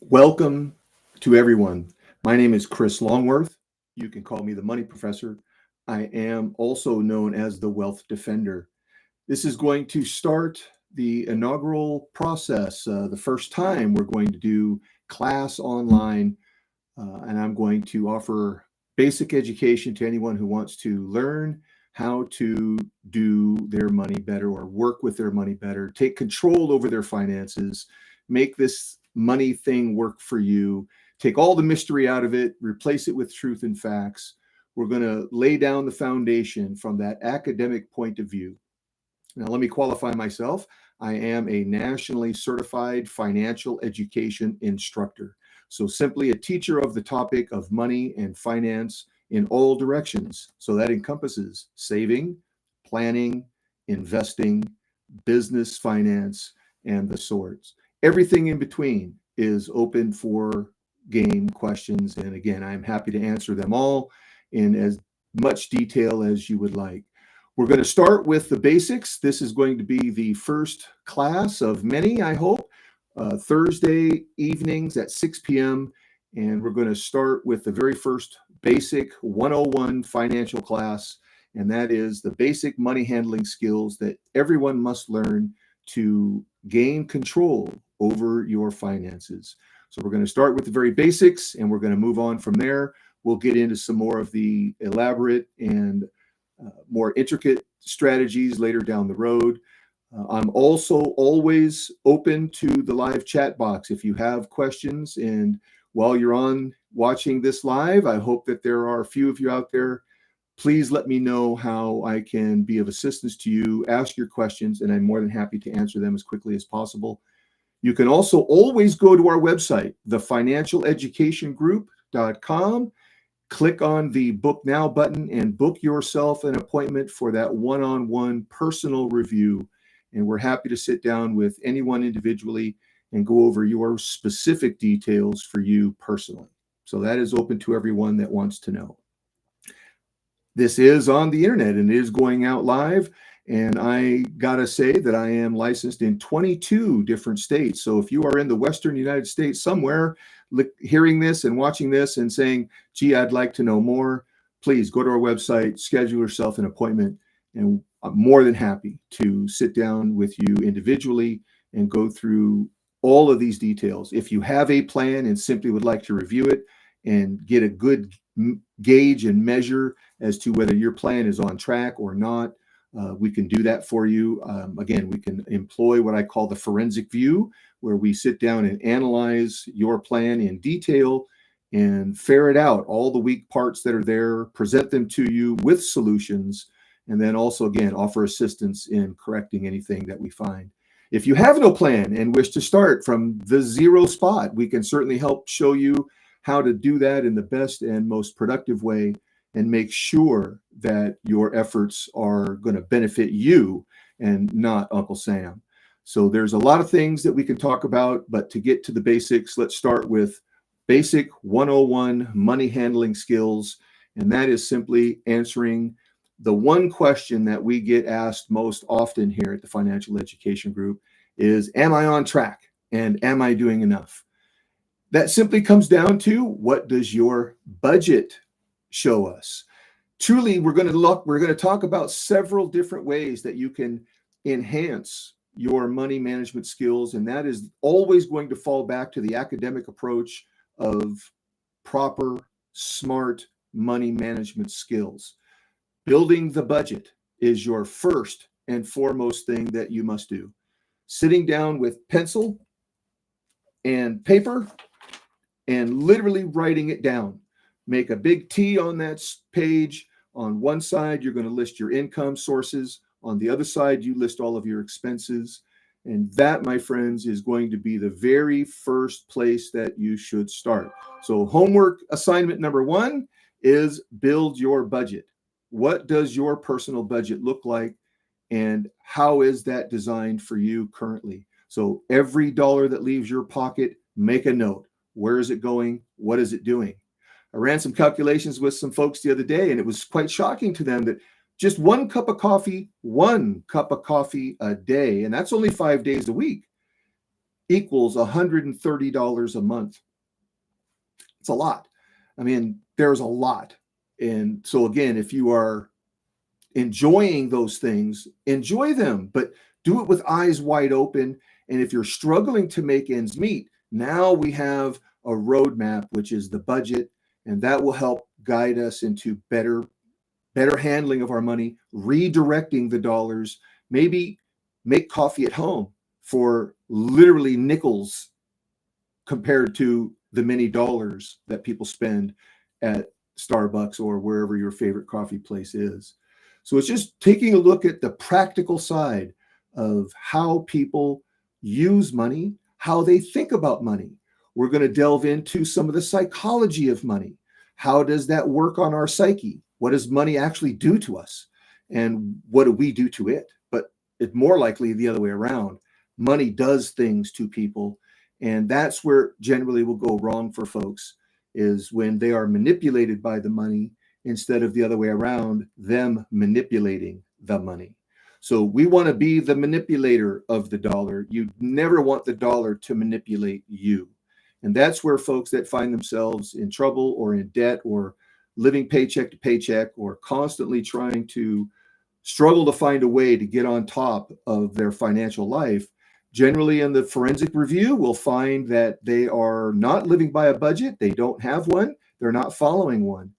Welcome to everyone. My name is Chris Longworth. You can call me the Money Professor. I am also known as the Wealth Defender. This is going to start the inaugural process, the first time we're going to do class online, and I'm going to offer basic education to anyone who wants to learn how to do their money better or work with their money better, take control over their finances, make this money thing work for you, take all the mystery out of it, replace it with truth and facts. We're going to lay down the foundation from that academic point of view. Now, let me qualify myself. I am a nationally certified financial education instructor. So, simply a teacher of the topic of money and finance in all directions. So, that encompasses saving, planning, investing, business finance, and the sorts. Everything in between is open for game questions. And again, I'm happy to answer them all in as much detail as you would like. We're going to start with the basics. This is going to be the first class of many, I hope, Thursday evenings at 6 p.m. And we're going to start with the very first basic 101 financial class, and that is the basic money handling skills that everyone must learn to gain control over your finances. So we're going to start with the very basics, and we're going to move on from there. We'll get into some more of the elaborate and more intricate strategies later down the road. I'm also always open to the live chat box if you have questions. And while you're on watching this live, I hope that there are a few of you out there. Please let me know how I can be of assistance to you. Ask your questions, and I'm more than happy to answer them as quickly as possible. You can also always go to our website, thefinancialeducationgroup.com. Click on the Book Now button and book yourself an appointment for that one-on-one personal review. And we're happy to sit down with anyone individually and go over your specific details for you personally. So that is open to everyone that wants to know. This is on the internet and it is going out live. And I got to say that I am licensed in 22 different states. So if you are in the Western United States somewhere, hearing this and watching this and saying, gee, I'd like to know more, please go to our website, schedule yourself an appointment, and I'm more than happy to sit down with you individually and go through all of these details. If you have a plan and simply would like to review it and get a good gauge and measure as to whether your plan is on track or not, we can do that for you. Again, we can employ what I call the forensic view, where we sit down and analyze your plan in detail and ferret out all the weak parts that are there, present them to you with solutions, and then also, again, offer assistance in correcting anything that we find. If you have no plan and wish to start from the zero spot, we can certainly help show you how to do that in the best and most productive way and make sure that your efforts are going to benefit you and not Uncle Sam. So there's a lot of things that we can talk about, but to get to the basics, let's start with basic 101 money handling skills. And that is simply answering the one question that we get asked most often here at the Financial Education Group is, am I on track? And am I doing enough? That simply comes down to, what does your budget show us? Truly, we're going to talk about several different ways that you can enhance your money management skills, and that is always going to fall back to the academic approach of proper, smart money management skills. Building the budget is your first and foremost thing that you must do. Sitting down with pencil and paper and literally writing it down. Make a big T on that page. On one side, you're going to list your income sources. On the other side, you list all of your expenses. And that, my friends, is going to be the very first place that you should start. So homework assignment number one is build your budget. What does your personal budget look like? And how is that designed for you currently? So every dollar that leaves your pocket, make a note. Where is it going? What is it doing? I ran some calculations with some folks the other day, and it was quite shocking to them that just one cup of coffee a day, and that's only 5 days a week, equals $130 a month. It's a lot. I mean, there's a lot. And so again, if you are enjoying those things, enjoy them, but do it with eyes wide open. And if you're struggling to make ends meet, now we have a roadmap, which is the budget, and that will help guide us into better handling of our money, redirecting the dollars, maybe make coffee at home for literally nickels compared to the many dollars that people spend at Starbucks or wherever your favorite coffee place is. So it's just taking a look at the practical side of how people use money, how they think about money. We're going to delve into some of the psychology of money. How does that work on our psyche? What does money actually do to us? And what do we do to it? But it's more likely the other way around. Money does things to people. And that's where generally will go wrong for folks, is when they are manipulated by the money instead of the other way around, them manipulating the money. So we want to be the manipulator of the dollar. You never want the dollar to manipulate you. And that's where folks that find themselves in trouble or in debt or living paycheck to paycheck or constantly trying to struggle to find a way to get on top of their financial life, generally in the forensic review, we'll find that they are not living by a budget. They don't have one. They're not following one.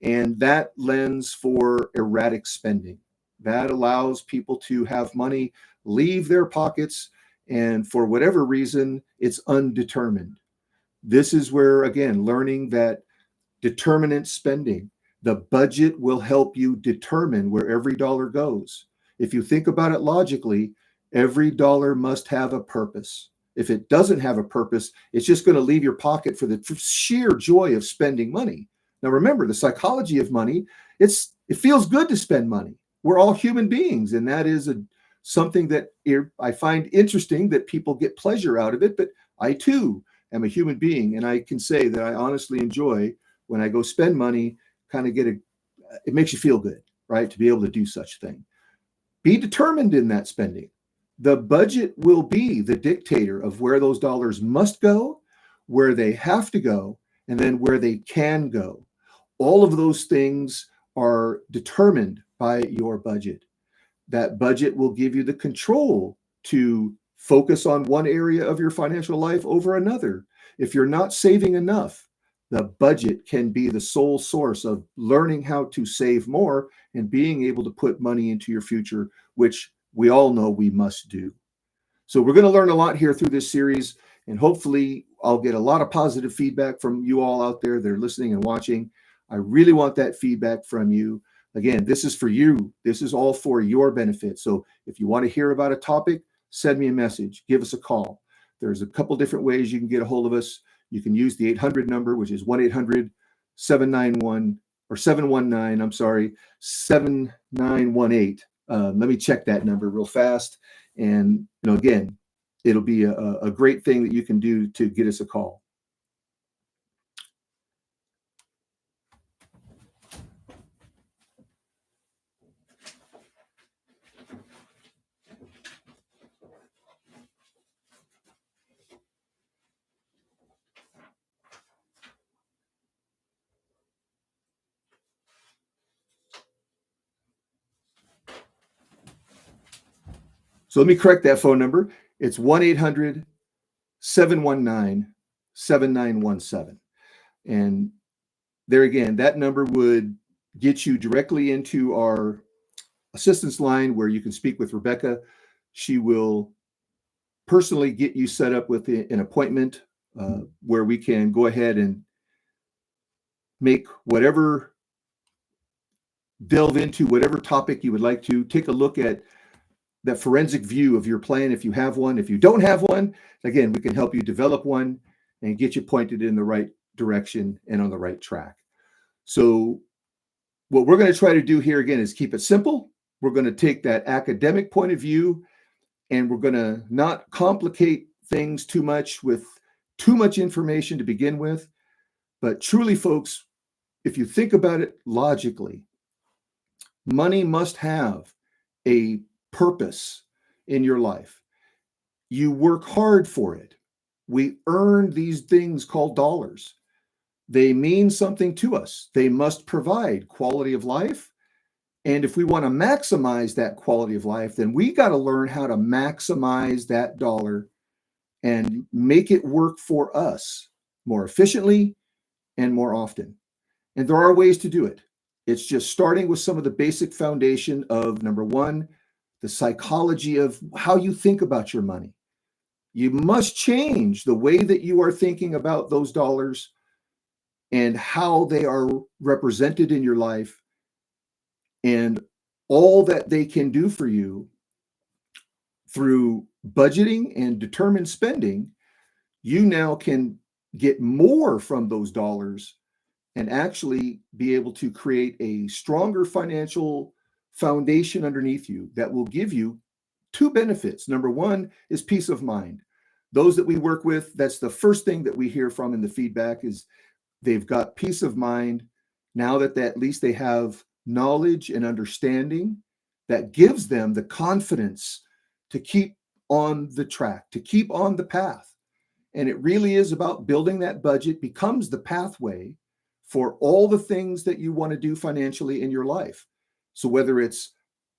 And that lends for erratic spending. That allows people to have money leave their pockets, and for whatever reason, it's undetermined. This is where, again, learning that determinant spending, the budget will help you determine where every dollar goes. If you think about it logically, every dollar must have a purpose. If it doesn't have a purpose, it's just going to leave your pocket for the sheer joy of spending money. Now, remember, the psychology of money, it feels good to spend money. We're all human beings, and that is something that I find interesting, that people get pleasure out of it, but I too am a human being, and I can say that I honestly enjoy when I go spend money, kind of it makes you feel good, right? To be able to do such thing. Be determined in that spending. The budget will be the dictator of where those dollars must go, where they have to go, and then where they can go. All of those things are determined by your budget. That budget will give you the control to focus on one area of your financial life over another. If you're not saving enough, the budget can be the sole source of learning how to save more and being able to put money into your future, which we all know we must do. So we're going to learn a lot here through this series, and hopefully I'll get a lot of positive feedback from you all out there that are listening and watching. I really want that feedback from you. Again, this is for you. This is all for your benefit. So if you want to hear about a topic, send me a message, give us a call. There's a couple different ways you can get a hold of us. You can use the 800 number, which is 1-800-791 or 719, I'm sorry, 7918. Let me check that number real fast. And, again, it'll be a great thing that you can do to get us a call. So let me correct that phone number. It's 1-800-719-7917. And there again, that number would get you directly into our assistance line where you can speak with Rebecca. She will personally get you set up with an appointment where we can go ahead and delve into whatever topic you would like to. Take a look at that forensic view of your plan if you have one. If you don't have one, again, we can help you develop one and get you pointed in the right direction and on the right track. So what we're going to try to do here again is keep it simple. We're going to take that academic point of view, and we're going to not complicate things too much with too much information to begin with. But truly, folks, if you think about it logically, money must have a purpose in your life. You work hard for it. We earn these things called dollars. They mean something to us. They must provide quality of life. And if we want to maximize that quality of life, then we got to learn how to maximize that dollar and make it work for us more efficiently and more often. And there are ways to do it. It's just starting with some of the basic foundation of number one, the psychology of how you think about your money. You must change the way that you are thinking about those dollars and how they are represented in your life and all that they can do for you through budgeting and determined spending. You now can get more from those dollars and actually be able to create a stronger financial foundation underneath you that will give you two benefits. Number one is peace of mind. Those that we work with, that's the first thing that we hear from in the feedback is they've got peace of mind now that at least they have knowledge and understanding that gives them the confidence to keep on the track, to keep on the path. And it really is about building that budget becomes the pathway for all the things that you want to do financially in your life. So whether it's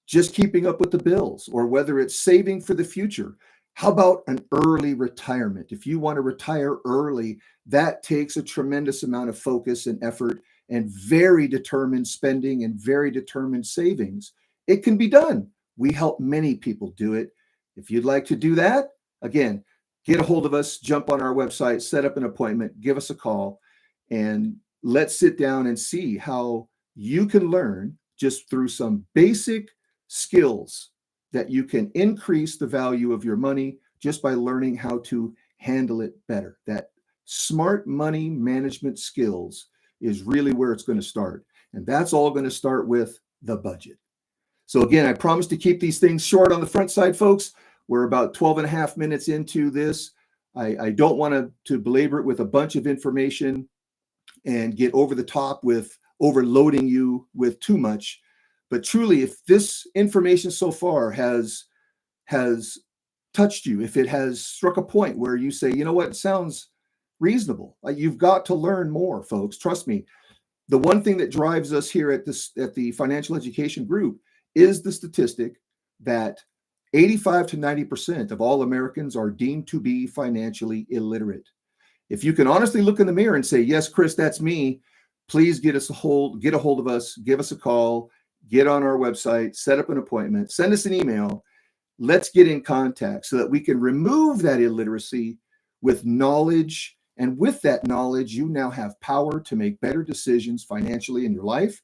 just keeping up with the bills or whether it's saving for the future, how about an early retirement? If you want to retire early, that takes a tremendous amount of focus and effort and very determined spending and very determined savings. It can be done. We help many people do it. If you'd like to do that, again, get a hold of us, jump on our website, set up an appointment, give us a call, and let's sit down and see how you can learn just through some basic skills that you can increase the value of your money just by learning how to handle it better. That smart money management skills is really where it's going to start. And that's all going to start with the budget. So again, I promise to keep these things short on the front side, folks. We're about 12 and a half minutes into this. I don't want to belabor it with a bunch of information and get over the top with overloading you with too much. But truly, if this information so far has touched you, if it has struck a point where you say, you know what, it sounds reasonable, you've got to learn more, folks. Trust me. The one thing that drives us here at the Financial Education Group is the statistic that 85 to 90% of all Americans are deemed to be financially illiterate. If you can honestly look in the mirror and say, yes, Chris, that's me, please get a hold of us, give us a call, get on our website, set up an appointment, send us an email. Let's get in contact so that we can remove that illiteracy with knowledge. And with that knowledge, you now have power to make better decisions financially in your life.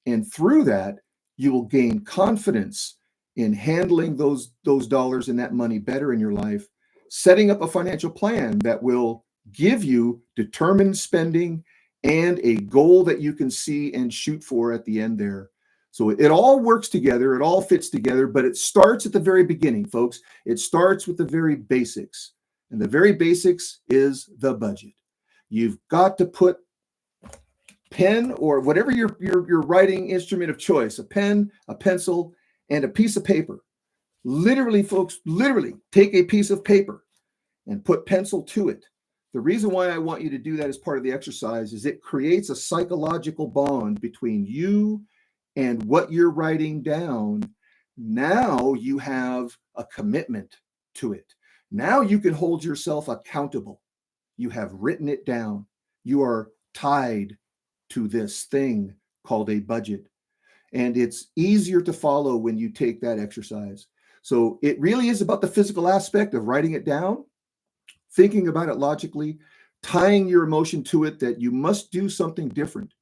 And through that, you will gain confidence in handling those dollars and that money better in your life, setting up a financial plan that will give you determined spending and a goal that you can see and shoot for at the end there. So it all works together, it all fits together, but it starts at the very beginning, folks. It starts with the very basics. And the very basics is the budget. You've got to put pen or whatever your writing instrument of choice, a pen, a pencil, and a piece of paper. Literally, folks, literally take a piece of paper and put pencil to it. The reason why I want you to do that as part of the exercise is it creates a psychological bond between you and what you're writing down. Now you have a commitment to it. Now you can hold yourself accountable. You have written it down. You are tied to this thing called a budget. And it's easier to follow when you take that exercise. So it really is about the physical aspect of writing it down, thinking about it logically, tying your emotion to it that you must do something different.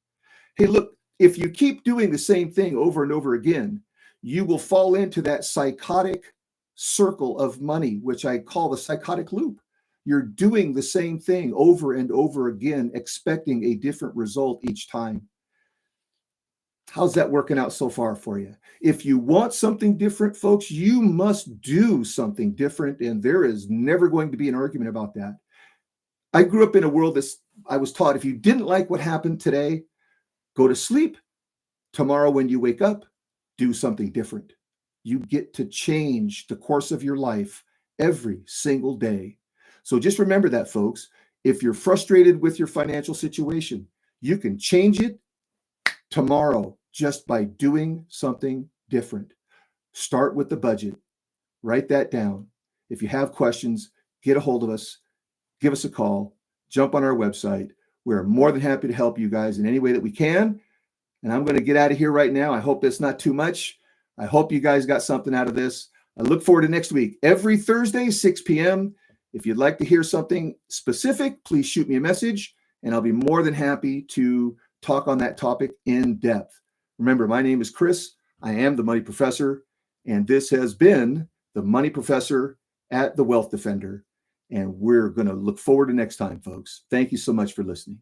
Hey, look, if you keep doing the same thing over and over again, you will fall into that psychotic circle of money, which I call the psychotic loop. You're doing the same thing over and over again, expecting a different result each time. How's that working out so far for you? If you want something different, folks, you must do something different, and there is never going to be an argument about that. I grew up in a world that I was taught if you didn't like what happened today, go to sleep. Tomorrow when you wake up, do something different. You get to change the course of your life every single day. So just remember that, folks. If you're frustrated with your financial situation, you can change it tomorrow just by doing something different. Start with the budget. Write that down. If you have questions, get a hold of us, give us a call, jump on our website. We're more than happy to help you guys in any way that we can. And I'm going to get out of here right now. I hope that's not too much. I hope you guys got something out of this. I look forward to next week. Every Thursday, 6 p.m. If you'd like to hear something specific, please shoot me a message, and I'll be more than happy to talk on that topic in depth. Remember, my name is Chris. I am the Money Professor, and this has been the Money Professor at the Wealth Defender. And we're going to look forward to next time, folks. Thank you so much for listening.